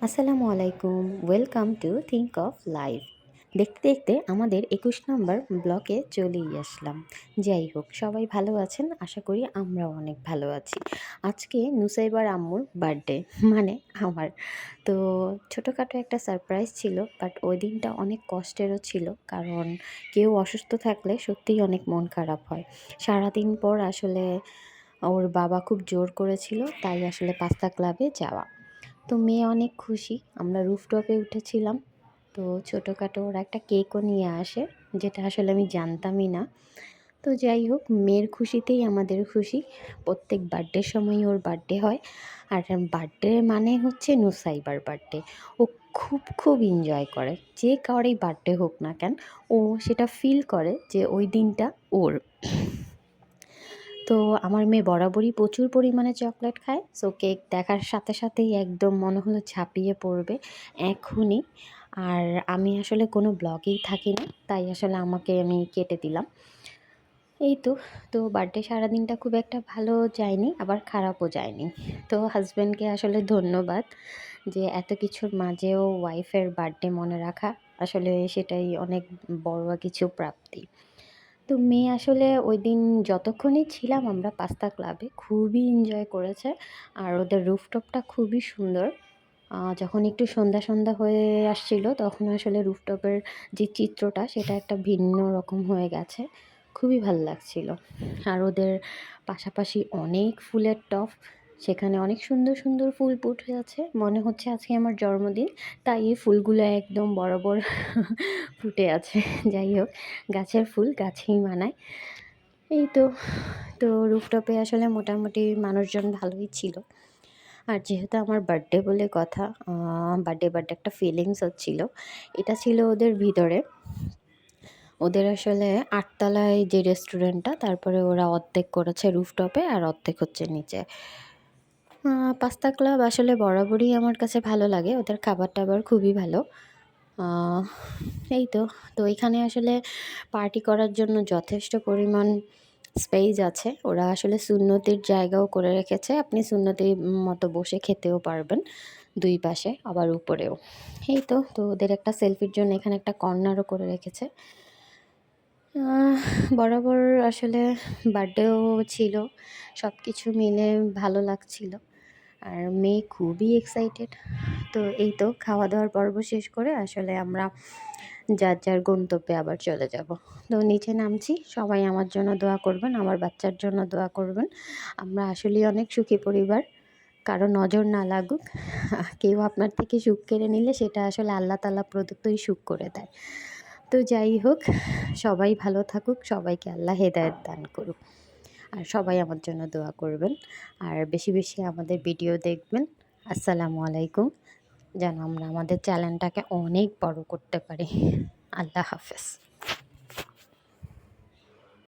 আসসালামু আলাইকুম। Welcome to think of life. দেখতে দেখতে আমাদের ২১ নম্বর ব্লকে চলেই আসলাম। যাই হোক, সবাই ভালো আছেন? আশা করি আমরাও অনেক ভালো আছি। আজকে নুসাইবার আম্মুর বার্থডে, মানে আমার। তো ছোটোখাটো একটা সারপ্রাইজ ছিল, বাট ওই দিনটা অনেক কষ্টেরও ছিল, কারণ কেউ অসুস্থ থাকলে সত্যিই অনেক মন খারাপ হয়। সারাদিন পর আসলে ওর বাবা খুব জোর করেছিল, তাই আসলে পাস্তা ক্লাবে যাওয়া। তো মেয়ে অনেক খুশি। আমরা রুফটপে উঠেছিলাম। তো ছোটোখাটো ওরা একটা কেকও নিয়ে আসে, যেটা আসলে আমি জানতামই না। তো যাই হোক, মেয়ের খুশিতেই আমাদের খুশি। প্রত্যেক বার্থডের সময়ই ওর বার্থডে হয়। আর বার্থডে মানে হচ্ছে নুসাইবার বার্থডে। ও খুব খুব এনজয় করে। যে কারোরই বার্থডে হোক না কেন, ও সেটা ফিল করে যে ওই দিনটা ওর। তো আমার মেয়ে বরাবরই প্রচুর পরিমাণে চকলেট খায়। সো কেক দেখার সাথে সাথেই একদম মনে হলো ঝাঁপিয়ে পড়বে এখনই। আর আমি আসলে কোনো ব্লগেই থাকি না, তাই আসলে আমি কেটে দিলাম। এই তো। তো বার্থডে সারাদিনটা খুব একটা ভালো যায়নি, আবার খারাপও যায়নি। তো হাসব্যান্ডকে আসলে ধন্যবাদ, যে এত কিছুর মাঝেও ওয়াইফের বার্থডে মনে রাখা, আসলে সেটাই অনেক বড় কিছু প্রাপ্তি। তো মেয়ে আসলে ওইদিন যতক্ষণই ছিলাম আমরা পাস্তা ক্লাবে খুবই এনজয় করেছে। আর ওদের রুফটপটা খুবই সুন্দর। যখন একটু সন্ধ্যা সন্ধ্যা হয়ে আসছিল, তখন আসলে রুফটপের যে চিত্রটা সেটা একটা ভিন্ন রকম হয়ে গেছে। খুবই ভাল লাগছিল। আর ওদের পাশাপাশি অনেক ফুলের টব, সেখানে অনেক সুন্দর সুন্দর ফুল ফুটে আছে, মনে হচ্ছে আজকে আমার জন্মদিন। তাই এই ফুলগুলো একদম বরাবর ফুটে আছে। যাই হোক, গাছের ফুল গাছেই মানায়। এই তো। তো রুফটপে আসলে মোটামুটি মানুষজন ভালোই ছিল। আর যেহেতু আমার বার্থডে বলে কথা, বার্থডে একটা ফিলিংস হচ্ছিল। এটা ছিল ওদের ভিতরে। ওদের আসলে ৮ তলায় যে রেস্টুরেন্টটা, তারপরে ওরা অর্ধেক করেছে রুফটপে আর অর্ধেক হচ্ছে নিচে। পাস্তা ক্লাব আসলে বরাবরই আমার কাছে ভালো লাগে। ওদের খাবার-টাবার খুবই ভালো। আহ এই তো। তো এখানে আসলে পার্টি করার জন্য যথেষ্ট পরিমাণ স্পেস আছে। ওরা আসলে সুন্নতির জায়গাও করে রেখেছে। আপনি সুন্নতির মতো বসে খেতেও পারবেন ২ পাশে, আবার উপরেও। এই তো। তো ওদের একটা সেলফির জন্য এখানে একটা কর্নারও করে রেখেছে। আহ বরাবর আসলে বার্থডেও ছিল। সব কিছু মিলে ভালো লাগছিল। আর মেয়ে খুবই এক্সাইটেড। তো এই তো, খাওয়া-দাওয়ার পর্ব শেষ করে আসলে আমরা যার যার গন্তব্যে আবার চলে যাব। তো নিচে নামছি। সবাই আমার জন্য দোয়া করবেন, আমার বাচ্চার জন্য দোয়া করবেন। আমরা আসলেই অনেক সুখী পরিবার। কারো নজর না লাগুক। কেউ আপনার থেকে সুখ কেড়ে নিলে সেটা আসলে আল্লাহ তাআলা প্রদত্তই সুখ করে দেয়। তো যাই হোক, সবাই ভালো থাকুক, সবাইকে আল্লাহ হেদায়েত দান করুক। আর সবাই আমার জন্য দোয়া করবেন। আর বেশি বেশি আমাদের ভিডিও দেখবেন। আসসালামু আলাইকুম। যেন আমরা আমাদের চ্যানেলটাকে অনেক বড় করতে পারি। আল্লাহ হাফেজ।